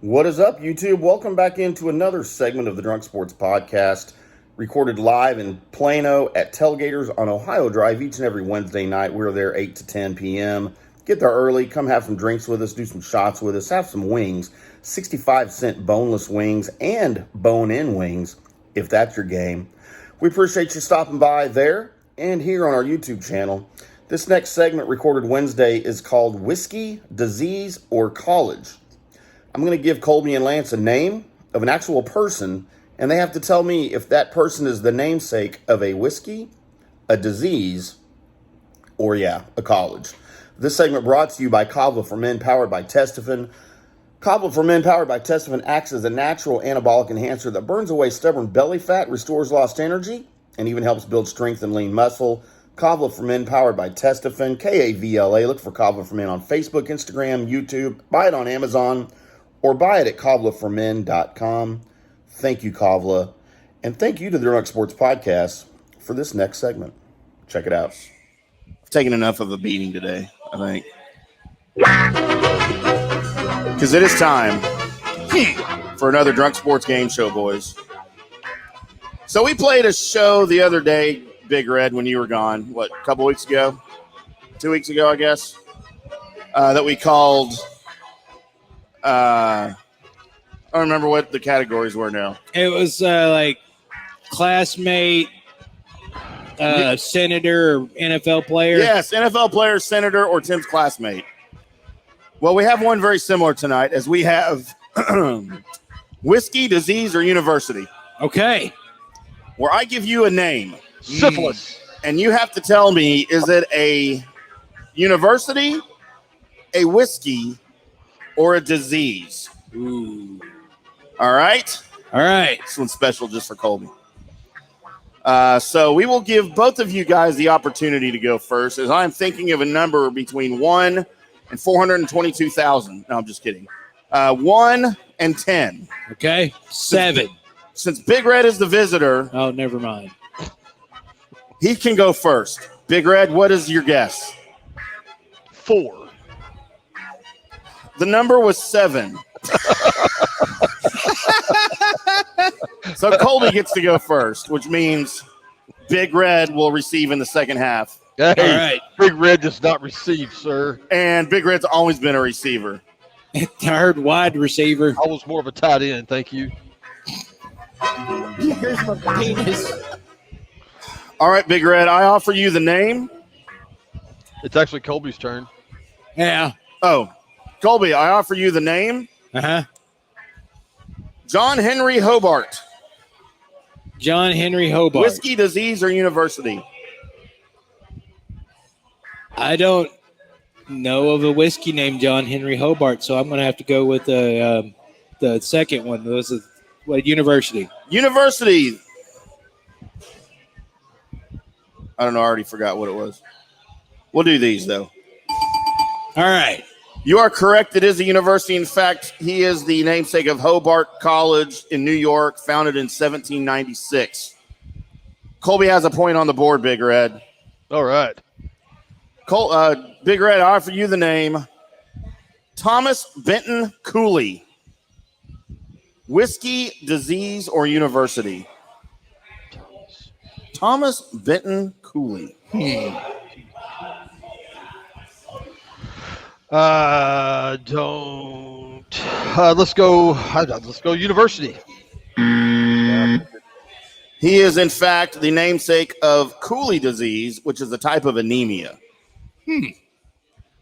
What is up, YouTube? Welcome back into another segment of the Drunk Sports Podcast, recorded live in Plano at Tailgaters on Ohio Drive each and every Wednesday night. We're there 8 to 10 p.m. Get there early, come have some drinks with us, do some shots with us, have some wings, 65-cent boneless wings and bone-in wings, if that's your game. We appreciate you stopping by there and here on our YouTube channel. This next segment, recorded Wednesday, is called Whiskey, Disease, or College. I'm going to give Colby and Lance a name of an actual person, and they have to tell me if that person is the namesake of a whiskey, a disease, or, a college. This segment brought to you by Kava for Men, powered by Testofen. Kava for Men, powered by Testofen, acts as a natural anabolic enhancer that burns away stubborn belly fat, restores lost energy, and even helps build strength and lean muscle. Kava for Men, powered by Testofen, K-A-V-L-A. Look for Kava for Men on Facebook, Instagram, YouTube. Buy it on Amazon, or buy it at kavlaformen.com. Thank you, Kavla. And thank you to the Drunk Sports Podcast for this next segment. Check it out. I've taken enough of a beating today, I think. Because it is time for another Drunk Sports Game Show, boys. So we played a show the other day, Big Red, when you were gone. What, a couple weeks ago? 2 weeks ago, I guess? That we called... I don't remember what the categories were now. It was like classmate, senator, or NFL player. Yes, NFL player, senator, or Tim's classmate. Well, we have one very similar tonight, as we have whiskey, disease, or university. Okay. Where I give you a name. Syphilis. And you have to tell me, is it a university, a whiskey, or a disease? Ooh. All right? All right. This one's special just for Colby. So we will give both of you guys the opportunity to go first, as I'm thinking of a number between 1 and 422,000. No, I'm just kidding. 1 and 10. Okay. 7. Since Big Red is the visitor, Oh, never mind. he can go first. Big Red, what is your guess? 4. The number was 7. So Colby gets to go first, which means Big Red will receive in the second half. Hey, All right. Big Red does not receive, sir. And Big Red's always been a receiver. I heard wide receiver. I was more of a tight end, thank you. Here's my penis. All right, Big Red, I offer you the name. It's actually Colby's turn. Yeah. Oh, Colby, I offer you the name. Uh-huh. John Henry Hobart. John Henry Hobart. Whiskey, disease, or university? I don't know of a whiskey named John Henry Hobart, so I'm going to have to go with the second one. This is what, university. University. I don't know. I already forgot what it was. We'll do these, though. All right. You are correct. It is a university. In fact, he is the namesake of Hobart College in New York, founded in 1796. Colby has a point on the board, Big Red. All right. Big Red, I offer you the name Thomas Benton Cooley. Whiskey, disease, or university? Thomas Benton Cooley. Don't. Let's go university. He is, in fact, the namesake of Cooley disease, which is a type of anemia.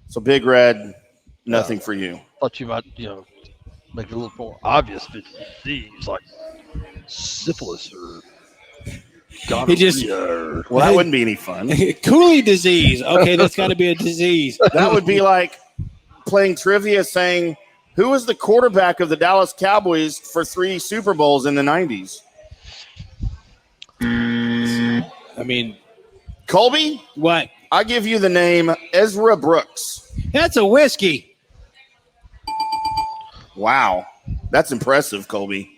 So, Big Red, nothing for you. Thought you might, make it a little more obvious. But disease like syphilis or gonorrhea. Well, that wouldn't be any fun. Cooley disease. Okay, that's got to be a disease. That would be like playing trivia saying, who was the quarterback of the Dallas Cowboys for 3 Super Bowls in the 90s? I mean, Colby, what? I give you the name Ezra Brooks. That's a whiskey. Wow. That's impressive, Colby.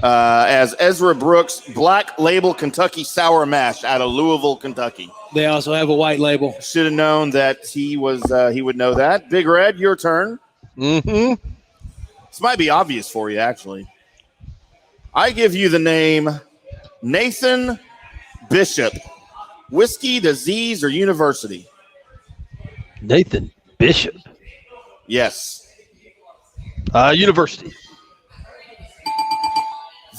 As Ezra Brooks, Black Label Kentucky Sour Mash out of Louisville, Kentucky. They also have a white label. Should have known that he would know that. Big Red, your turn. Mm-hmm. This might be obvious for you, actually. I give you the name Nathan Bishop. Whiskey, disease, or university? Nathan Bishop. Yes. University.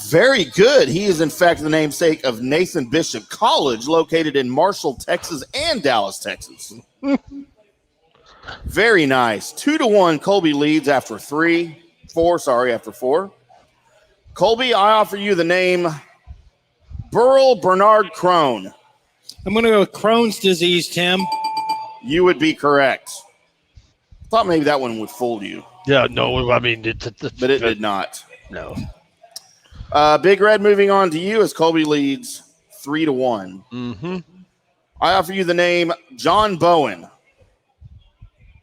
Very good. He is, in fact, the namesake of Nathan Bishop College, located in Marshall, Texas, and Dallas, Texas. Very nice. 2-1. Colby leads after after four. Colby, I offer you the name Burl Bernard Crone. I'm going to go with Crohn's disease, Tim. You would be correct. Thought maybe that one would fool you. Yeah, no, I mean, But it did not. No. Big Red, moving on to you as Colby leads 3-1. Mm-hmm. I offer you the name John Bowen.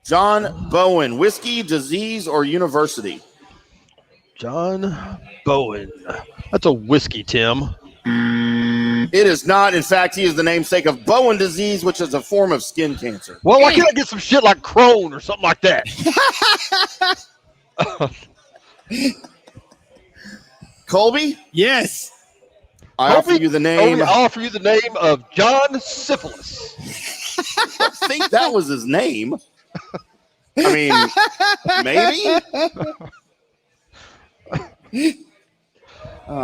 John Bowen, whiskey, disease, or university? John Bowen. That's a whiskey, Tim. It is not. In fact, he is the namesake of Bowen disease, which is a form of skin cancer. Well, why can't I get some shit like Crohn or something like that? Colby? Yes. I offer you the name. I offer you the name of John Syphilis. I think that was his name. I mean, maybe?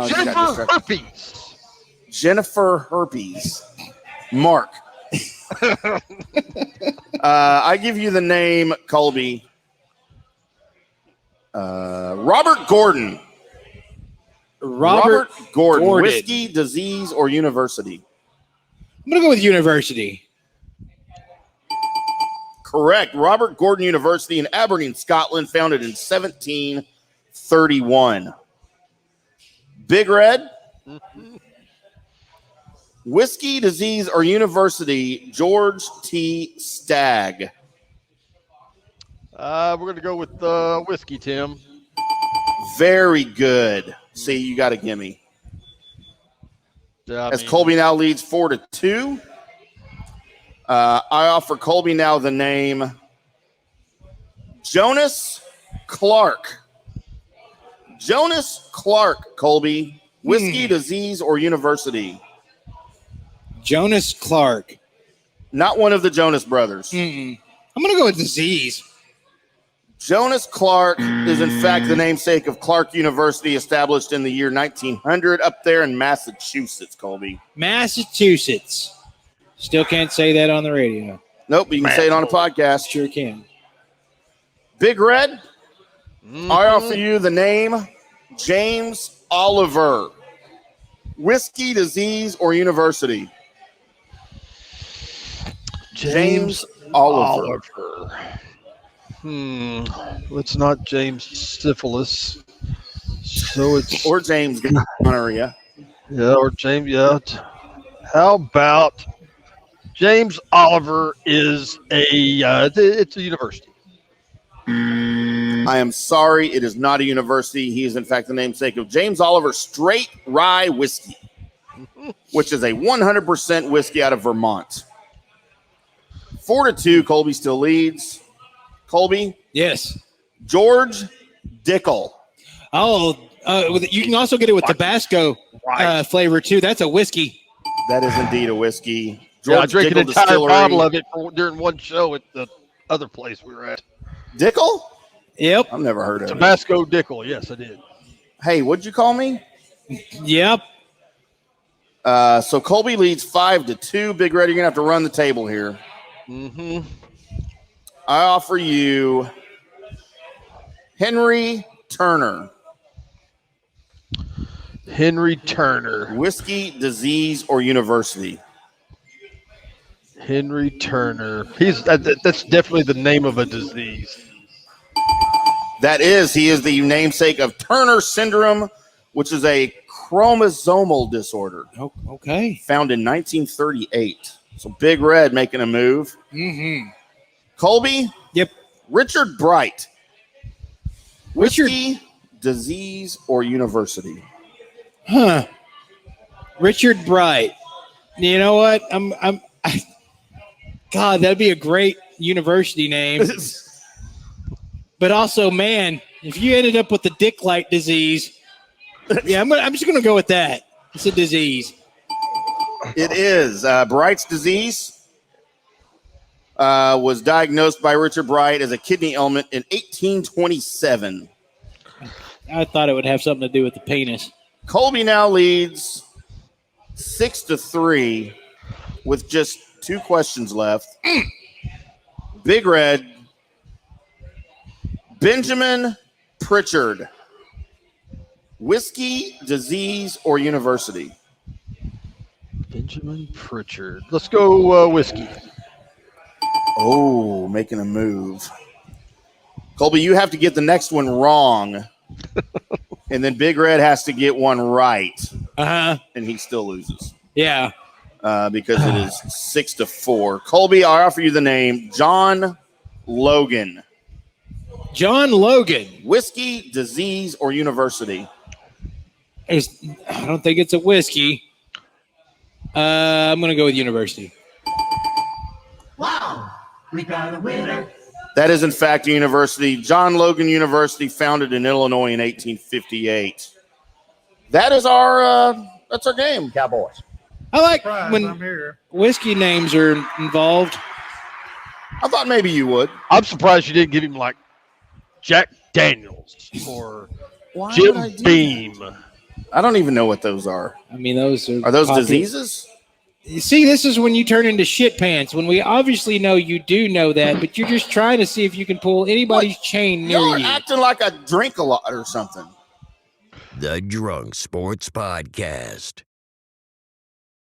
Jennifer Herpes. Jennifer Herpes. Mark. I give you the name, Colby. Robert Gordon. Robert Gordon. Gordon. Whiskey, disease, or university? I'm going to go with university. Correct. Robert Gordon University in Aberdeen, Scotland, founded in 1731. Big Red. Whiskey, disease, or university? George T. Stagg. We're going to go with whiskey, Tim. Very good. See, you got a gimme. Yeah, Colby now leads 4-2. I offer Colby now the name Jonas Clark. Jonas Clark, Colby. Whiskey, disease, or university? Jonas Clark. Not one of the Jonas brothers. I'm going to go with disease. Jonas Clark is, in fact, the namesake of Clark University, established in the year 1900 up there in Massachusetts, Colby. Massachusetts. Still can't say that on the radio. Nope, you can say it on a podcast. Sure can. Big Red, I offer you the name James Oliver. Whiskey, disease, or university? James Oliver. It's not James Syphilis. So it's Or James Gonorrhea. yeah, or James. Yeah. How about James Oliver is it's a university. I am sorry, it is not a university. He is, in fact, the namesake of James Oliver Straight Rye Whiskey, which is a 100% whiskey out of Vermont. 4-2, Colby still leads. Colby? Yes. George Dickel. Oh, you can also get it with Tabasco flavor, too. That's a whiskey. That is indeed a whiskey. Yeah, I drank Dickel an entire Distillery. bottle of it during one show at the other place we were at. Dickel? Yep. I've never heard of it. Tabasco Dickel. Yes, I did. Hey, what'd you call me? Yep. So Colby leads 5-2. Big Red, you're going to have to run the table here. Mm-hmm. I offer you Henry Turner. Henry Turner. Whiskey, disease, or university? Henry Turner. That's definitely the name of a disease. He is the namesake of Turner syndrome, which is a chromosomal disorder. Okay. Found in 1938. So Big Red making a move. Mm-hmm. Colby? Yep. Richard Bright. Whiskey, disease, or university? Huh. Richard Bright. You know what? God, that'd be a great university name. But also, man, If you ended up with the dick light disease, yeah, I'm just gonna go with that. It's a disease. It is. Bright's disease was diagnosed by Richard Bright as a kidney ailment in 1827. I thought it would have something to do with the penis. Colby now leads 6-3 with just 2 questions left. Big Red, Benjamin Pritchard, whiskey, disease, or university? Benjamin Pritchard. Let's go whiskey. Oh, making a move. Colby, you have to get the next one wrong. And then Big Red has to get one right. Uh-huh. And he still loses. Yeah. Because it is 6-4. Colby, I offer you the name John Logan. John Logan. Whiskey, disease, or university? I don't think it's a whiskey. I'm going to go with university. Wow, we got a winner. That is, in fact, a university. John Logan University, founded in Illinois in 1858. That is that's our game. Cowboys. I like Surprise, when I'm here. whiskey names are involved. I thought maybe you would. I'm surprised you didn't give him like Jack Daniels or Why would Jim I do Beam. that? I don't even know what those are. I mean, those are Are those popular. diseases? You see, this is when you turn into shit pants. When we obviously know you do know that, but you're just trying to see if you can pull anybody's chain near Y'all are you. acting like I drink a lot or something. The Drunk Sports Podcast.